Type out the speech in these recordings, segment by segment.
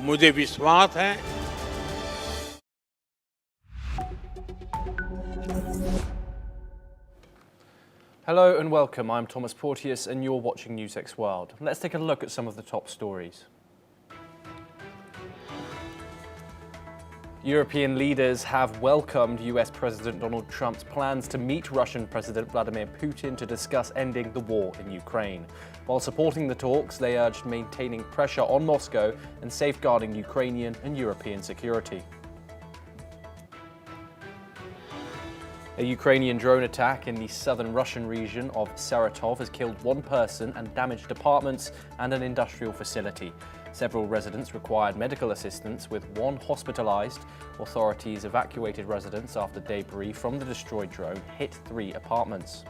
मुझे विश्वास है Hello and welcome. I'm Thomas Porteous and you're watching NewsX World. Let's take a look at some of the top stories. European leaders have welcomed US President Donald Trump's plans to meet Russian President Vladimir Putin to discuss ending the war in Ukraine. While supporting the talks, they urged maintaining pressure on Moscow and safeguarding Ukrainian and European security. A Ukrainian drone attack in the southern Russian region of Saratov has killed one person and damaged apartments and an industrial facility. Several residents required medical assistance, with one hospitalized. Authorities evacuated residents after debris from the destroyed drone hit 3 apartments.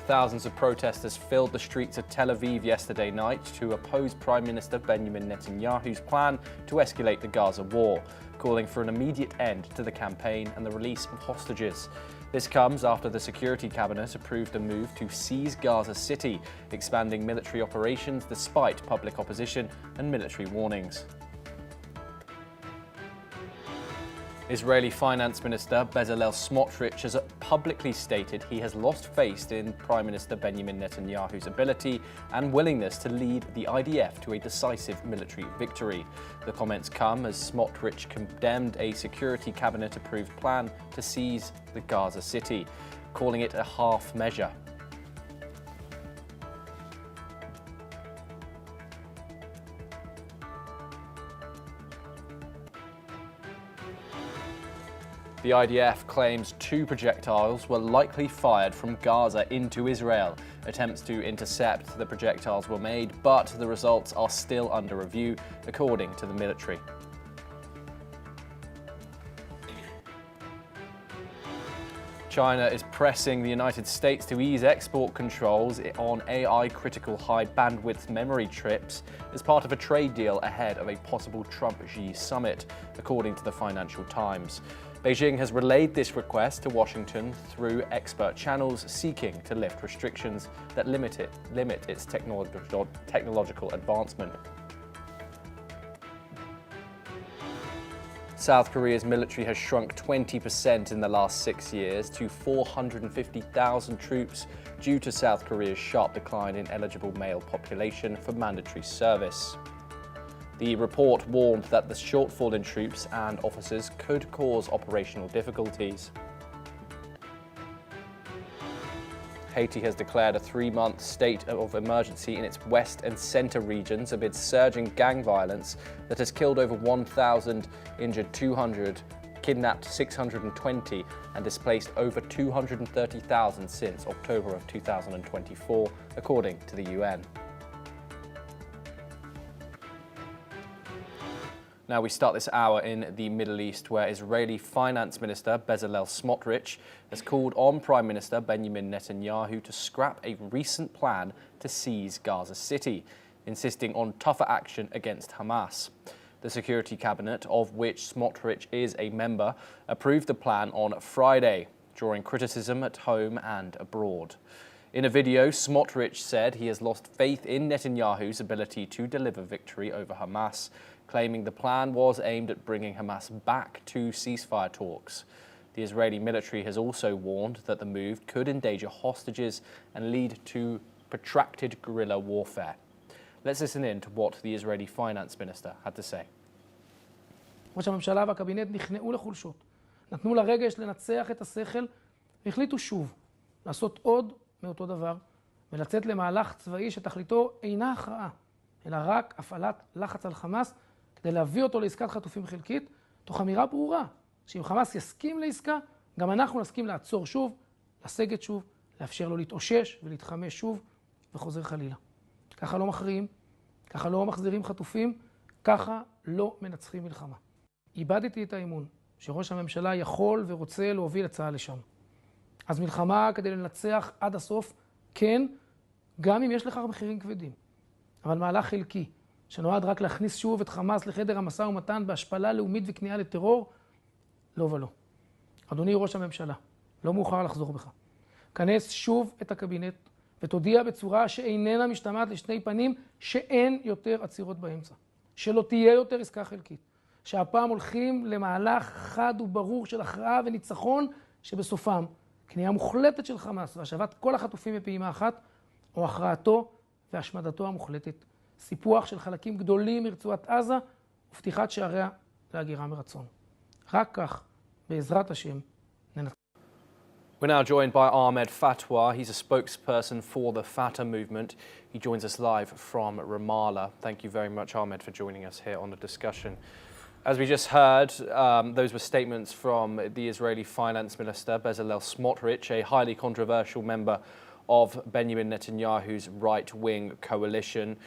Thousands of protesters filled the streets of Tel Aviv yesterday night to oppose Prime Minister Benjamin Netanyahu's plan to escalate the Gaza war, calling for an immediate end to the campaign and the release of hostages. This comes after the Security Cabinet approved a move to seize Gaza City, expanding military operations despite public opposition and military warnings. Israeli Finance Minister Bezalel Smotrich has publicly stated he has lost faith in Prime Minister Benjamin Netanyahu's ability and willingness to lead the IDF to a decisive military victory. The comments come as Smotrich condemned a Security Cabinet-approved plan to seize the Gaza City, calling it a half measure. The IDF claims 2 projectiles were likely fired from Gaza into Israel. Attempts to intercept the projectiles were made, but the results are still under review, according to the military. China is pressing the United States to ease export controls on AI-critical high-bandwidth memory chips as part of a trade deal ahead of a possible Trump-Xi summit, according to the Financial Times. Beijing has relayed this request to Washington through expert channels seeking to lift restrictions that limit its technological advancement. South Korea's military has shrunk 20% in the last 6 years to 450,000 troops due to South Korea's sharp decline in eligible male population for mandatory service. The report warned that the shortfall in troops and officers could cause operational difficulties. Haiti has declared a 3-month state of emergency in its west and center regions amid surging gang violence that has killed over 1,000, injured 200, kidnapped 620, and displaced over 230,000 since October of 2024, according to the UN. Now we start this hour in the Middle East, where Israeli Finance Minister Bezalel Smotrich has called on Prime Minister Benjamin Netanyahu to scrap a recent plan to seize Gaza City, insisting on tougher action against Hamas. The Security Cabinet, of which Smotrich is a member, approved the plan on Friday, drawing criticism at home and abroad. In a video, Smotrich said he has lost faith in Netanyahu's ability to deliver victory over Hamas, claiming the plan was aimed at bringing Hamas back to ceasefire talks. The Israeli military has also warned that the move could endanger hostages and lead to protracted guerrilla warfare. Let's listen in to what the Israeli Finance Minister had to say. ראש הממשלה והקבינט נכנעו לחולשות, נתנו לרגש לנצח את השכל, והחליטו שוב לעשות עוד מאותו דבר, ולצאת למהלך צבאי שתכליתו אינה הכרעה, אלא רק הפעלת לחץ על חמאס, כדי להביא אותו לעסקת חטופים חלקית, תוך אמירה ברורה, שאם חמאס יסכים לעסקה, גם אנחנו נסכים לעצור שוב, לסגת שוב, לאפשר לו להתאושש ולהתחמש שוב, וחוזר חלילה. ככה לא מכריעים, ככה לא מחזירים חטופים, ככה לא מנצחים מלחמה. איבדתי את האמון שראש הממשלה יכול ורוצה להוביל את צה"ל לשם. אז מלחמה כדי לנצח עד הסוף, כן, גם אם יש לכך מחירים כבדים. אבל מהלך חלקי, שנועד רק להכניס שוב את חמאס לחדר המשא ומתן בהשפלה לאומית וכניעה לטרור, לא ולא. אדוני ראש הממשלה, לא מאוחר לחזור בך. כנס שוב את הקבינט ותודיע בצורה שאיננה משתמעת לשני פנים שאין יותר עצירות באמצע. שלא תהיה יותר עסקה חלקית. שהפעם הולכים למהלך חד וברור של הכרעה וניצחון שבסופם כניעה מוחלטת של חמאס והשבת כל החטופים בפעימה אחת או הכרעתו והשמדתו המוחלטת. סיפוח של חלקים גדולים מרצועת עזה ופתיחת שעריה להגירה מרצון. רק כך, בעזרת השם, ננצח. We're now joined by Ahmed Fatwa. He's a spokesperson for the Fatah movement. He joins us live from Ramallah. Thank you very much, Ahmed, for joining us here on the discussion. As we just heard, those were statements from the Israeli Finance Minister Bezalel Smotrich, a highly controversial member of Benjamin Netanyahu's right-wing coalition.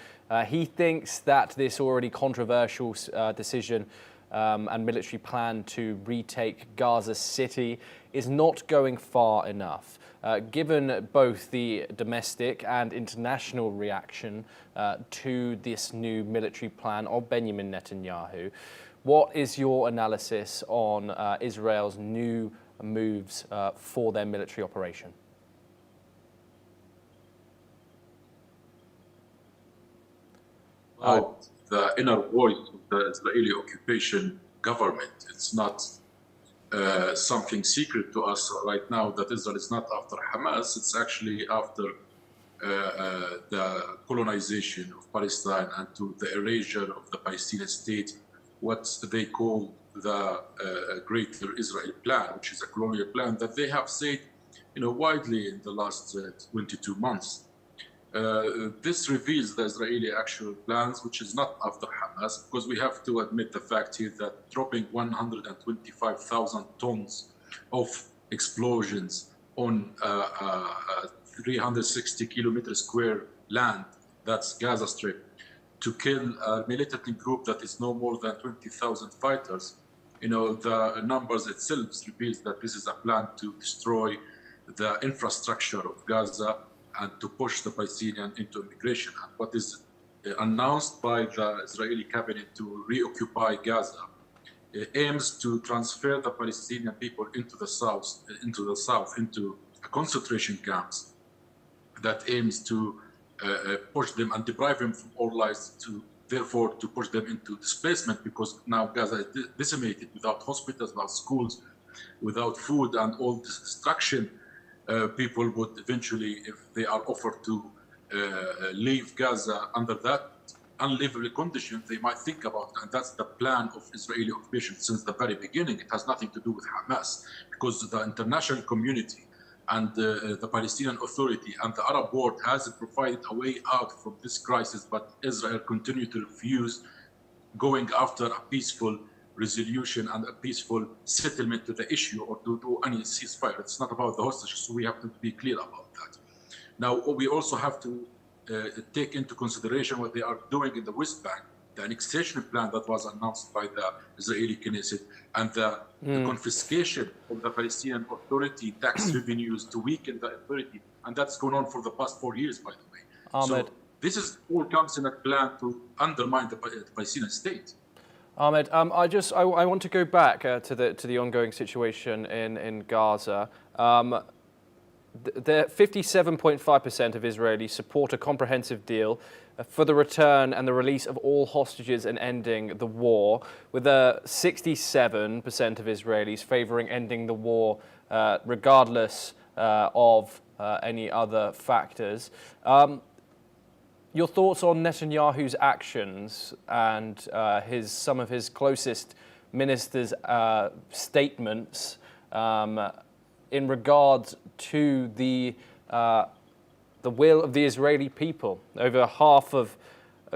He thinks that this already controversial decision and military plan to retake Gaza City is not going far enough. Given both the domestic and international reaction to this new military plan of Benjamin Netanyahu, what is your analysis on Israel's new moves for their military operation? The inner voice of the Israeli occupation government. It's not something secret to us right now that Israel is not after Hamas. It's actually after the colonization of Palestine and to the erasure of the Palestinian state, what they call the Greater Israel Plan, which is a colonial plan that they have said, widely in the last 22 months. This reveals the Israeli actual plans, which is not after Hamas, because we have to admit the fact here that dropping 125,000 tons of explosions on 360 kilometer square land, that's Gaza Strip, to kill a militant group that is no more than 20,000 fighters, the numbers itself reveals that this is a plan to destroy the infrastructure of Gaza and to push the Palestinians into immigration. And what is announced by the Israeli cabinet to reoccupy Gaza aims to transfer the Palestinian people into the south, into concentration camps that aims to push them and deprive them from all lives, therefore to push them into displacement, because now Gaza is decimated without hospitals, without schools, without food, and all this destruction. People would eventually, if they are offered to leave Gaza under that unlivable condition, they might think about it. And that's the plan of Israeli occupation since the very beginning. It has nothing to do with Hamas, because the international community and the Palestinian Authority and the Arab world has provided a way out from this crisis, but Israel continues to refuse going after a peaceful resolution and a peaceful settlement to the issue or to do any ceasefire. It's not about the hostages, so we have to be clear about that. Now, we also have to take into consideration what they are doing in the West Bank, the annexation plan that was announced by the Israeli Knesset, and the confiscation of the Palestinian Authority tax revenues to weaken the authority. And that's going on for the past 4 years, by the way. Ahmed. So this is all comes in a plan to undermine the Palestinian state. Ahmed, I want to go back to the ongoing situation in Gaza. The 57.5% of Israelis support a comprehensive deal for the return and the release of all hostages and ending the war, with 67% of Israelis favouring ending the war regardless of any other factors. Your thoughts on Netanyahu's actions and some of his closest ministers' statements in regard to the will of the Israeli people? Over half of,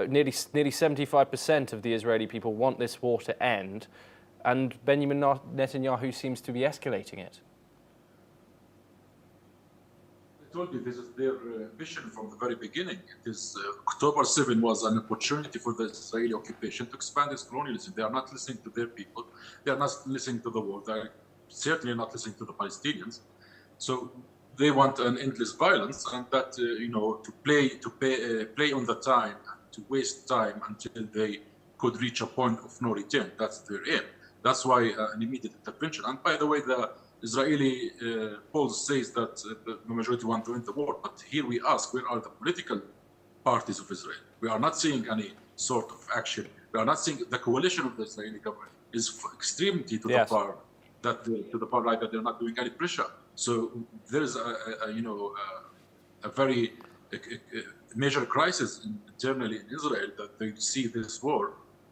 nearly 75% of the Israeli people want this war to end, and Benjamin Netanyahu seems to be escalating it. I told you this is their vision from the very beginning. It is October 7 was an opportunity for the Israeli occupation to expand its colonialism. They are not listening to their people. They are not listening to the world. They are certainly not listening to the Palestinians. So they want an endless violence, and that to play on the time, to waste time until they could reach a point of no return. That's their aim. That's why an immediate intervention. And by the way, the Israeli polls says that the majority want to end the war. But here we ask, where are the political parties of Israel? We are not seeing any sort of action. We are not seeing the coalition of the Israeli government is extremely to the far that to the far right that they're not doing any pressure. So there is a very major crisis internally in Israel that they see this war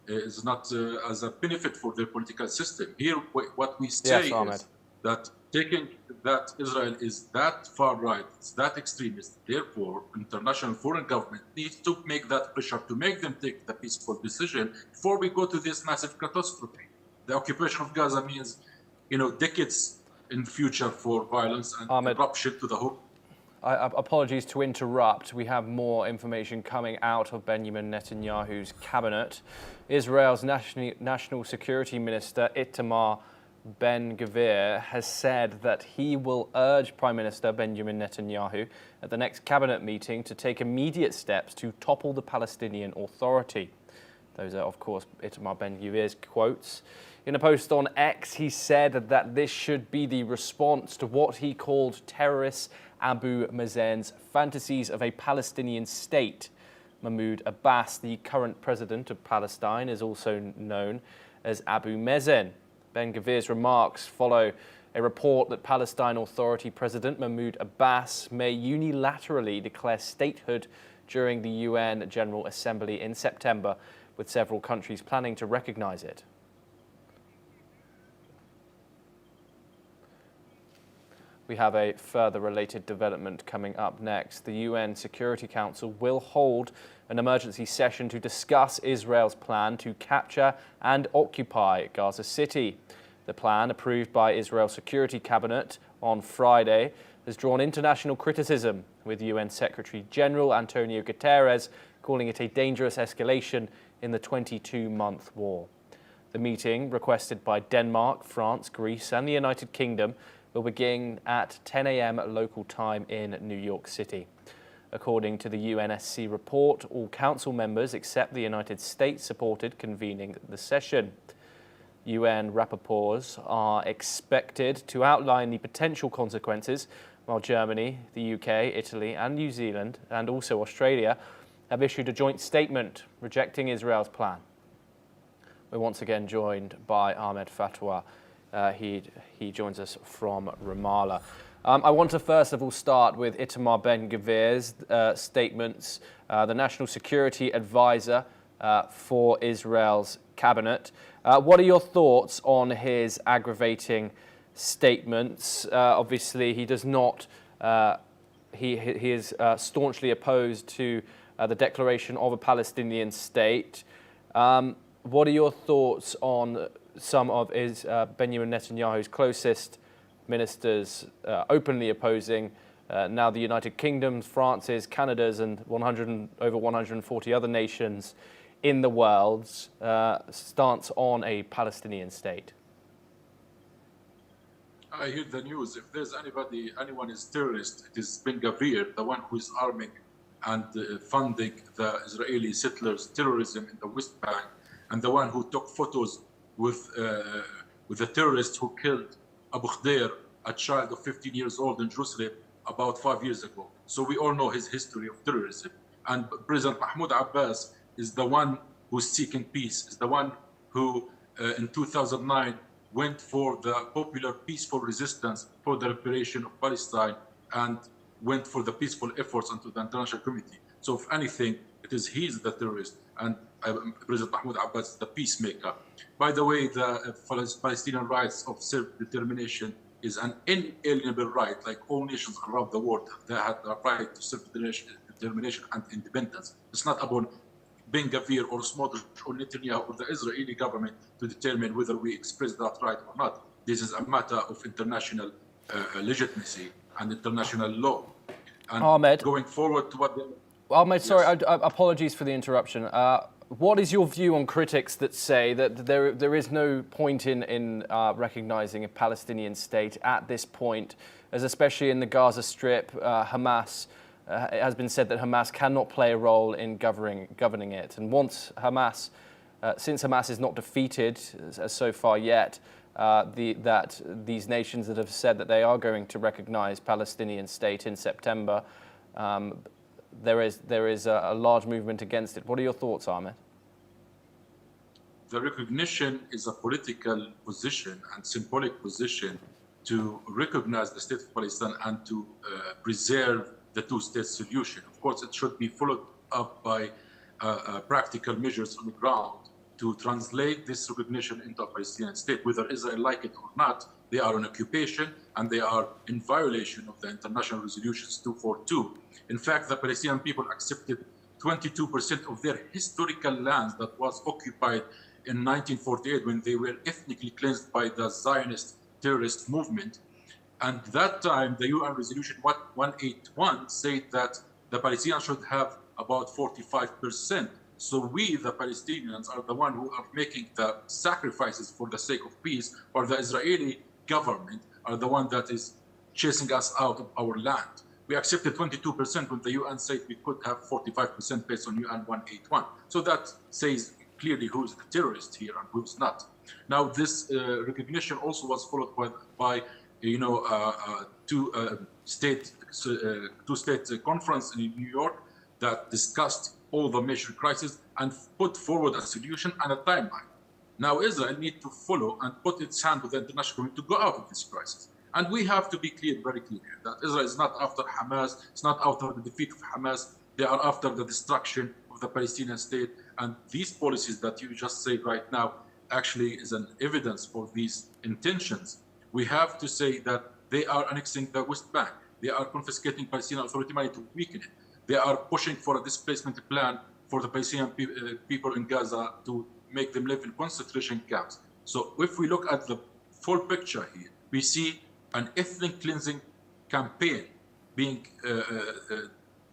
is not as a benefit for their political system. Here, what we say is that taking that Israel is that far right, it's that extremist, therefore international foreign government needs to make that pressure to make them take the peaceful decision before we go to this massive catastrophe. The occupation of Gaza means, decades in the future for violence and eruption to the whole. Apologies to interrupt. We have more information coming out of Benjamin Netanyahu's cabinet. Israel's National Security Minister Itamar Gvir has said that he will urge Prime Minister Benjamin Netanyahu at the next cabinet meeting to take immediate steps to topple the Palestinian Authority. Those are, of course, Itamar Ben-Gvir's quotes. In a post on X, he said that this should be the response to what he called terrorist Abu Mazen's fantasies of a Palestinian state. Mahmoud Abbas, the current president of Palestine, is also known as Abu Mazen. Ben-Gvir's remarks follow a report that Palestinian Authority President Mahmoud Abbas may unilaterally declare statehood during the UN General Assembly in September, with several countries planning to recognize it. We have a further related development coming up next. The UN Security Council will hold an emergency session to discuss Israel's plan to capture and occupy Gaza City. The plan, approved by Israel's Security Cabinet on Friday, has drawn international criticism, with UN Secretary General Antonio Guterres calling it a dangerous escalation in the 22-month war. The meeting, requested by Denmark, France, Greece and the United Kingdom, will begin at 10 a.m. local time in New York City. According to the UNSC report, all council members except the United States supported convening the session. UN rapporteurs are expected to outline the potential consequences, while Germany, the UK, Italy and New Zealand, and also Australia, have issued a joint statement rejecting Israel's plan. We're once again joined by Ahmed Fatwa. He joins us from Ramallah. I want to first of all start with Itamar Ben-Gvir's statements, the National Security Advisor for Israel's cabinet. What are your thoughts on his aggravating statements? Obviously, he does not. He is staunchly opposed to the declaration of a Palestinian state. What are your thoughts on some of Benjamin Netanyahu's closest ministers openly opposing now the United Kingdom's, France's, Canada's and over 140 other nations in the world's stance on a Palestinian state? I hear the news. If there's anyone is terrorist, it is Ben-Gvir, the one who is arming and funding the Israeli settlers' terrorism in the West Bank, and the one who took photos with the terrorist who killed Abu Gvir, a child of 15 years old in Jerusalem, about 5 years ago. So we all know his history of terrorism. And President Mahmoud Abbas is the one who's seeking peace, is the one who in 2009 went for the popular peaceful resistance for the liberation of Palestine and went for the peaceful efforts into the international community. So if anything, it is he's the terrorist and President Mahmoud Abbas is the peacemaker. By the way, the Palestinian rights of self-determination is an inalienable right, like all nations around the world. They have the right to self-determination and independence. It's not about Ben-Gvir or Smotrich or Netanyahu or the Israeli government to determine whether we express that right or not. This is a matter of international legitimacy and international law. And Ahmed, going forward to what... Ahmed, sorry, apologies for the interruption. What is your view on critics that say that there is no point in recognizing a Palestinian state at this point, as especially in the Gaza Strip, Hamas, it has been said that Hamas cannot play a role in governing it. And once Hamas, since Hamas is not defeated so far yet, that these nations that have said that they are going to recognize Palestinian state in September, there is a large movement against it. What are your thoughts, Ahmed? The recognition is a political position and symbolic position to recognize the state of Palestine and to preserve the two-state solution. Of course, it should be followed up by practical measures on the ground to translate this recognition into a Palestinian state. Whether Israel like it or not, they are on occupation and they are in violation of the international resolutions 242. In fact, the Palestinian people accepted 22% of their historical lands that was occupied in 1948 when they were ethnically cleansed by the Zionist terrorist movement. And that time, the UN resolution 181 said that the Palestinians should have about 45%. So we, the Palestinians, are the one who are making the sacrifices for the sake of peace, or the Israeli government are the one that is chasing us out of our land. We accepted 22% when the UN said we could have 45% based on UN 181. So that says clearly who's the terrorist here and who's not. Now, this recognition also was followed by two-state conference in New York that discussed all the major crises and put forward a solution and a timeline. Now, Israel needs to follow and put its hand with the international community to go out of this crisis. And we have to be clear, very clear, that Israel is not after Hamas, it's not after the defeat of Hamas, they are after the destruction of the Palestinian state. And these policies that you just said right now actually is an evidence for these intentions. We have to say that they are annexing the West Bank. They are confiscating Palestinian Authority money to weaken it. They are pushing for a displacement plan for the Palestinian people in Gaza to make them live in concentration camps. So if we look at the full picture here, we see an ethnic cleansing campaign being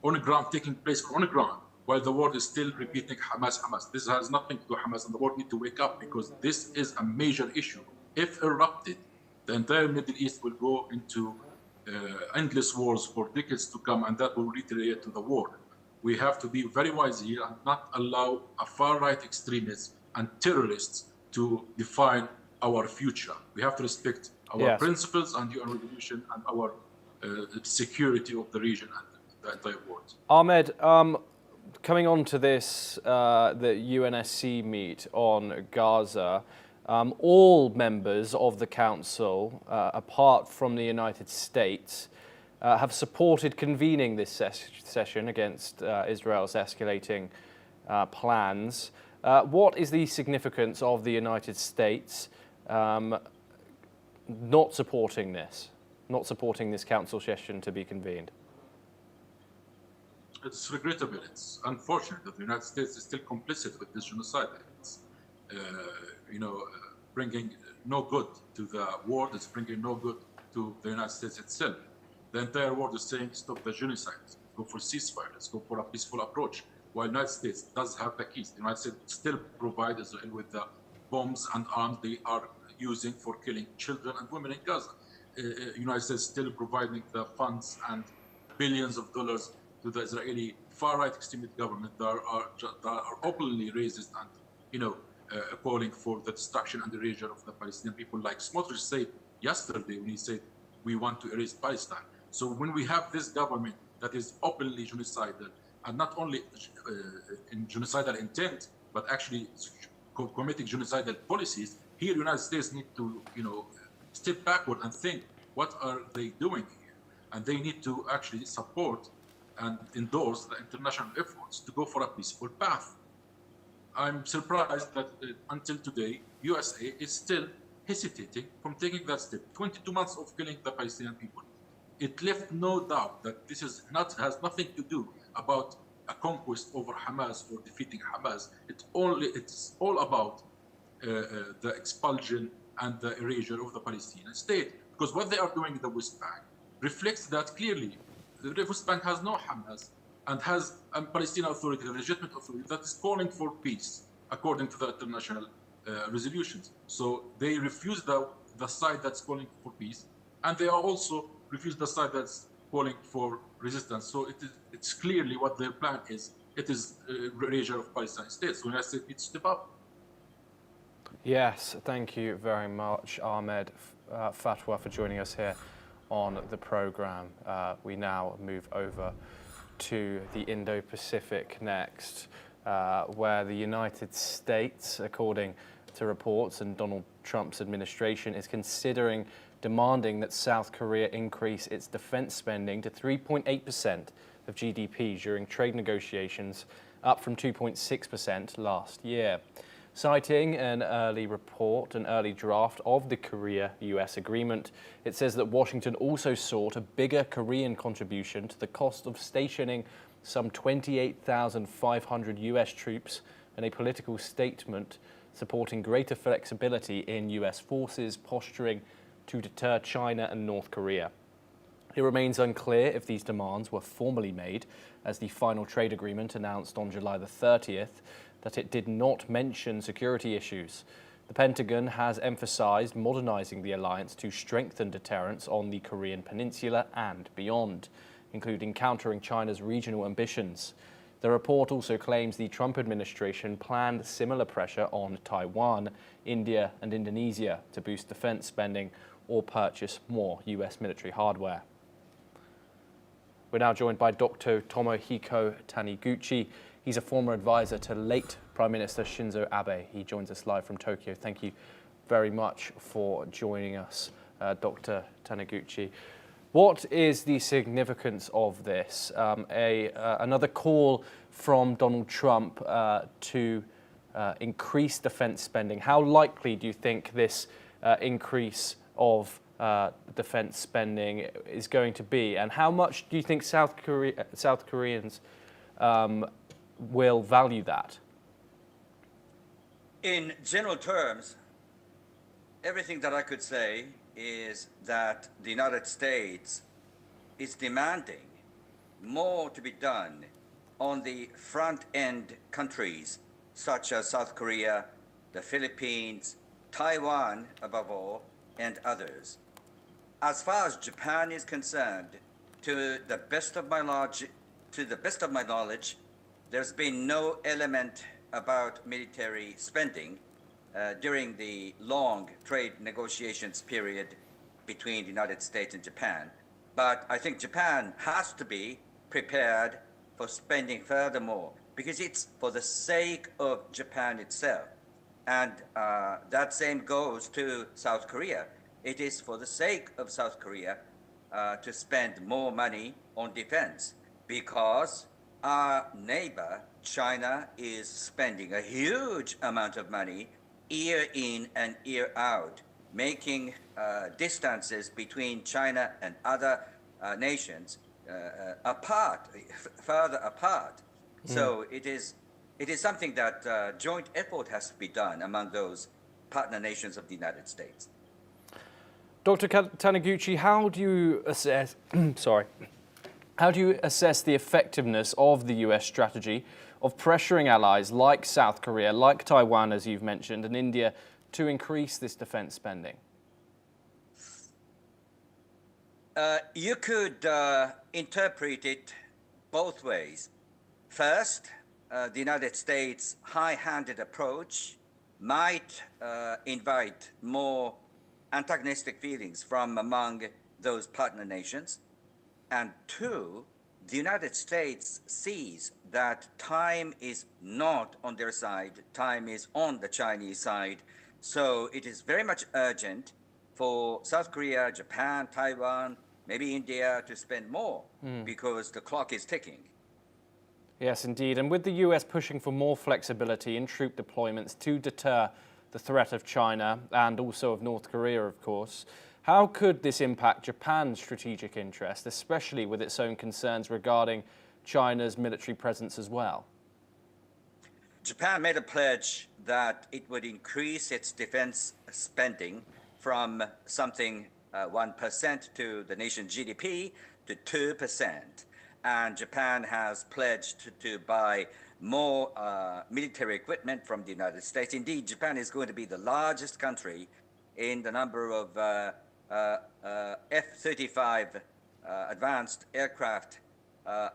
on the ground, taking place on the ground, while the world is still repeating Hamas, Hamas. This has nothing to do with Hamas, and the world need to wake up because this is a major issue. If erupted, the entire Middle East will go into endless wars for decades to come, and that will retaliate to the world. We have to be very wise here and not allow a far-right extremists and terrorists to define our future. We have to respect our principles and UN resolution and our security of the region and the entire world. Ahmed, coming on to this, the UNSC meet on Gaza, all members of the Council, apart from the United States, have supported convening this session against Israel's escalating plans. What is the significance of the United States not supporting this Council session to be convened? It's regrettable. It's unfortunate that the United States is still complicit with this genocide. It's, bringing no good to the world. It's bringing no good to the United States itself. The entire world is saying stop the genocide, go for ceasefire, let's go for a peaceful approach. While the United States does have the keys, the United States still provides Israel with the bombs and arms they are using for killing children and women in Gaza. The United States still providing the funds and billions of dollars to the Israeli far-right extremist government that are openly racist and, calling for the destruction and erasure of the Palestinian people, like Smotrich said yesterday when he said, we want to erase Palestine. So when we have this government that is openly genocidal, and not only in genocidal intent, but actually committing genocidal policies, here the United States need to, step backward and think, what are they doing here? And they need to actually support and endorse the international efforts to go for a peaceful path. I'm surprised that until today, USA is still hesitating from taking that step. 22 months of killing the Palestinian people. It left no doubt that this has nothing to do about a conquest over Hamas or defeating Hamas. It's all about the expulsion and the erasure of the Palestinian state. Because what they are doing in the West Bank reflects that clearly. The West Bank has no Hamas and has a Palestinian Authority, a legitimate authority that is calling for peace according to the international resolutions. So they refuse the side that's calling for peace, and they are also refuse the side that's calling for resistance. So it's clearly what their plan is. It is erasure of Palestinian states. So the United States needs to step up. Yes, thank you very much, Ahmed Fatwa, for joining us here on the programme. We now move over to the Indo-Pacific next, where the United States, according to reports, and Donald Trump's administration is considering demanding that South Korea increase its defence spending to 3.8% of GDP during trade negotiations, up from 2.6% last year. Citing an early draft of the Korea-US agreement, it says that Washington also sought a bigger Korean contribution to the cost of stationing some 28,500 US troops, and a political statement supporting greater flexibility in US forces posturing to deter China and North Korea. It remains unclear if these demands were formally made, as the final trade agreement announced on July the 30th that it did not mention security issues. The Pentagon has emphasized modernizing the alliance to strengthen deterrence on the Korean Peninsula and beyond, including countering China's regional ambitions. The report also claims the Trump administration planned similar pressure on Taiwan, India, and Indonesia to boost defense spending or purchase more US military hardware. We're now joined by Dr. Tomohiko Taniguchi. He's a former advisor to late Prime Minister Shinzo Abe. He joins us live from Tokyo. Thank you very much for joining us, Dr. Taniguchi. What is the significance of this? Another call from Donald Trump to increase defense spending. How likely do you think this increase of defense spending is going to be, and how much do you think South Koreans will value that? In general terms, everything that I could say is that the United States is demanding more to be done on the front-end countries such as South Korea, the Philippines, Taiwan above all, and others. As far as Japan is concerned, to the best of my knowledge, there's been no element about military spending during the long trade negotiations period between the United States and Japan. But I think Japan has to be prepared for spending furthermore, because it's for the sake of Japan itself. And that same goes to South Korea. It is for the sake of South Korea to spend more money on defense, because our neighbor, China, is spending a huge amount of money year in and year out, making distances between China and other nations further apart. So it is something that joint effort has to be done among those partner nations of the United States. Dr. Taniguchi, how do you assess the effectiveness of the US strategy of pressuring allies like South Korea, like Taiwan, as you've mentioned, and India to increase this defense spending? You could interpret it both ways. First, the United States' high-handed approach might invite more antagonistic feelings from among those partner nations. And two, the United States sees that time is not on their side, time is on the Chinese side. So it is very much urgent for South Korea, Japan, Taiwan, maybe India to spend more because the clock is ticking. Yes, indeed. And with the US pushing for more flexibility in troop deployments to deter the threat of China and also of North Korea, of course, how could this impact Japan's strategic interest, especially with its own concerns regarding China's military presence as well? Japan made a pledge that it would increase its defense spending from something 1% to the nation's GDP to 2%. And Japan has pledged to buy more military equipment from the United States. Indeed, Japan is going to be the largest country in the number of F-35 advanced aircraft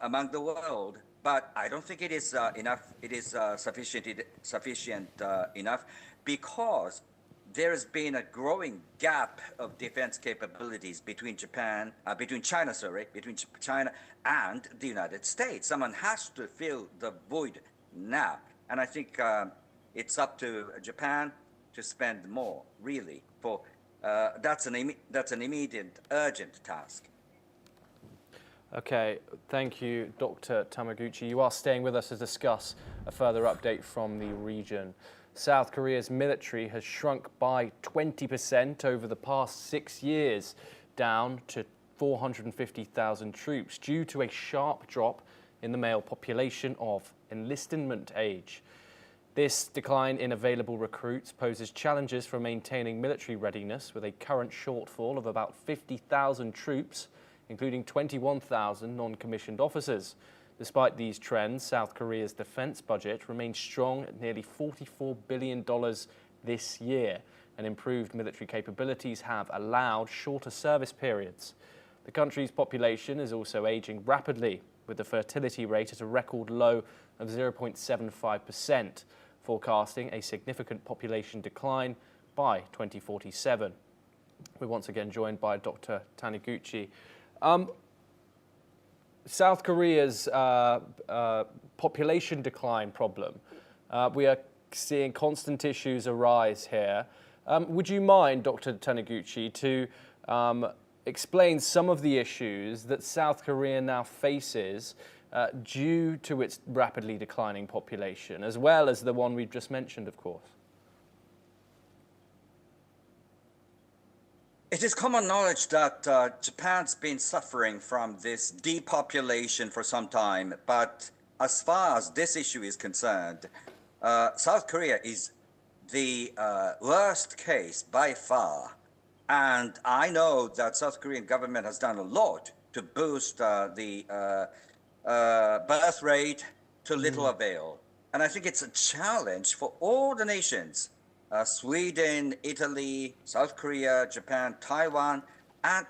among the world but I don't think it is enough. It is sufficient enough because there has been a growing gap of defense capabilities between China and the United States. Someone has to fill the void now, and I think it's up to Japan to spend more. Really, for that's an immediate, urgent task. Okay, thank you, Dr. Tamaguchi. You are staying with us to discuss a further update from the region. South Korea's military has shrunk by 20% over the past 6 years, down to 450,000 troops, due to a sharp drop in the male population of enlistment age. This decline in available recruits poses challenges for maintaining military readiness, with a current shortfall of about 50,000 troops, including 21,000 non-commissioned officers. Despite these trends, South Korea's defense budget remains strong at nearly $44 billion this year, and improved military capabilities have allowed shorter service periods. The country's population is also aging rapidly, with the fertility rate at a record low of 0.75%, forecasting a significant population decline by 2047. We're once again joined by Dr. Taniguchi. South Korea's population decline problem. We are seeing constant issues arise here. Would you mind, Dr. Taniguchi, to explain some of the issues that South Korea now faces due to its rapidly declining population, as well as the one we've just mentioned, of course? It is common knowledge that Japan's been suffering from this depopulation for some time, but as far as this issue is concerned, South Korea is the worst case by far. And I know that South Korean government has done a lot to boost the birth rate to little avail. And I think it's a challenge for all the nations, Sweden, Italy, South Korea, Japan, Taiwan, and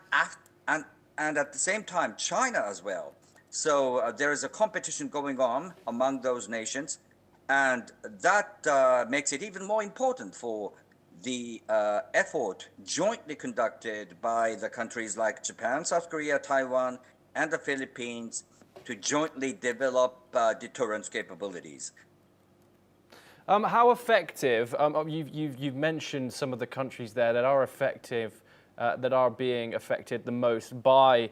at the same time, China as well. So there is a competition going on among those nations, and that makes it even more important for the effort jointly conducted by the countries like Japan, South Korea, Taiwan, and the Philippines to jointly develop deterrence capabilities. How effective, you've mentioned some of the countries there that are effective, that are being affected the most by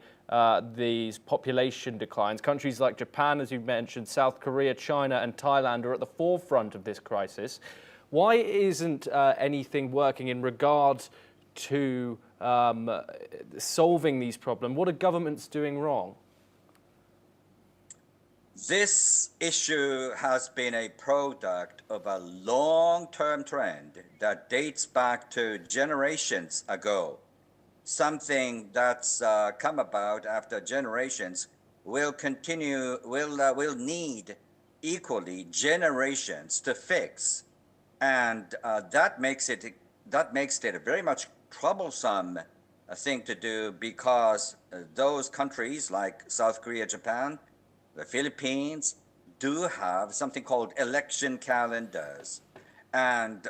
these population declines. Countries like Japan, as you've mentioned, South Korea, China and Thailand are at the forefront of this crisis. Why isn't anything working in regard to solving these problems? What are governments doing wrong? This issue has been a product of a long-term trend that dates back to generations ago. Something that's come about after generations will need equally generations to fix, and that makes it a very much troublesome thing to do, because those countries like South Korea, Japan, the Philippines do have something called election calendars, and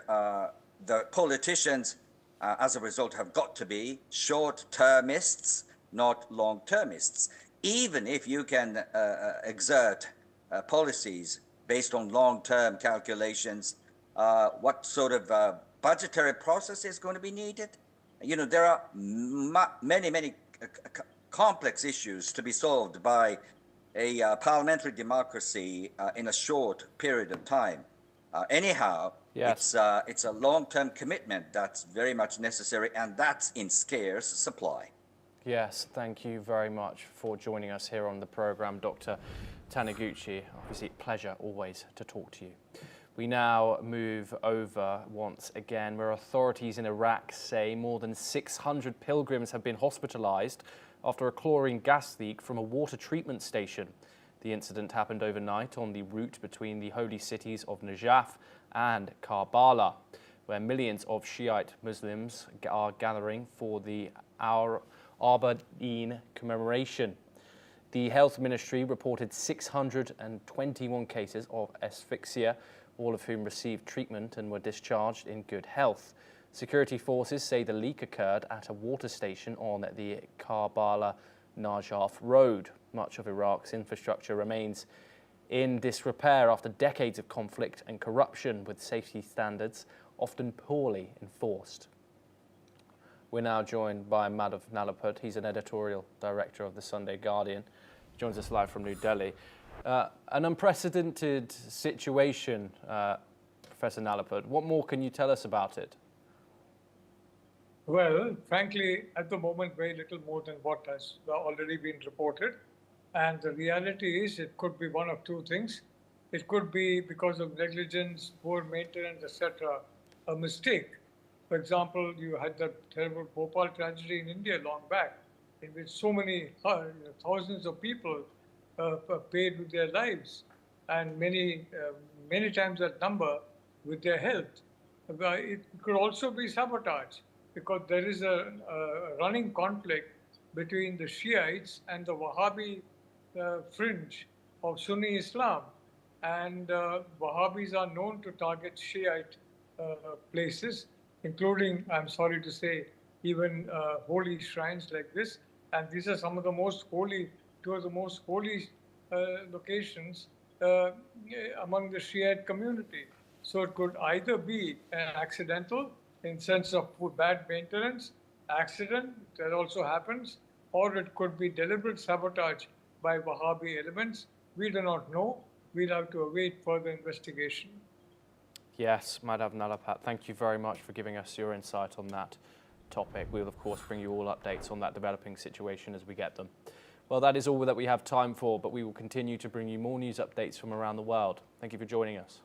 the politicians, as a result, have got to be short-termists, not long-termists. Even if you can exert policies based on long-term calculations, what sort of budgetary process is going to be needed? You know, there are many complex issues to be solved by a parliamentary democracy in a short period of time. Anyhow, yes. It's a long-term commitment that's very much necessary, and that's in scarce supply. Yes, thank you very much for joining us here on the program, Dr. Taniguchi. Obviously, a pleasure always to talk to you. We now move over once again, where authorities in Iraq say more than 600 pilgrims have been hospitalized after a chlorine gas leak from a water treatment station. The incident happened overnight on the route between the holy cities of Najaf and Karbala, where millions of Shiite Muslims are gathering for the Arba'een commemoration. The Health Ministry reported 621 cases of asphyxia, all of whom received treatment and were discharged in good health. Security forces say the leak occurred at a water station on the Karbala-Najaf road. Much of Iraq's infrastructure remains in disrepair after decades of conflict and corruption, with safety standards often poorly enforced. We're now joined by Madhav Nalaput. He's an editorial director of the Sunday Guardian. He joins us live from New Delhi. An unprecedented situation, Professor Nalaput. What more can you tell us about it? Well, frankly, at the moment, very little more than what has already been reported. And the reality is it could be one of two things. It could be because of negligence, poor maintenance, etc., a mistake. For example, you had the terrible Bhopal tragedy in India long back, in which so many thousands of people paid with their lives, and many times that number with their health. It could also be sabotage, because there is a running conflict between the Shiites and the Wahhabi fringe of Sunni Islam. And Wahhabis are known to target Shiite places, including, I'm sorry to say, even holy shrines like this. And these are some of the most holy, two of the most holy locations among the Shiite community. So it could either be an accidental, in sense of bad maintenance, accident, that also happens, or it could be deliberate sabotage by Wahhabi elements. We do not know. We'll have to await further investigation. Yes, Madhav Nalaput, thank you very much for giving us your insight on that topic. We'll, of course, bring you all updates on that developing situation as we get them. Well, that is all that we have time for, but we will continue to bring you more news updates from around the world. Thank you for joining us.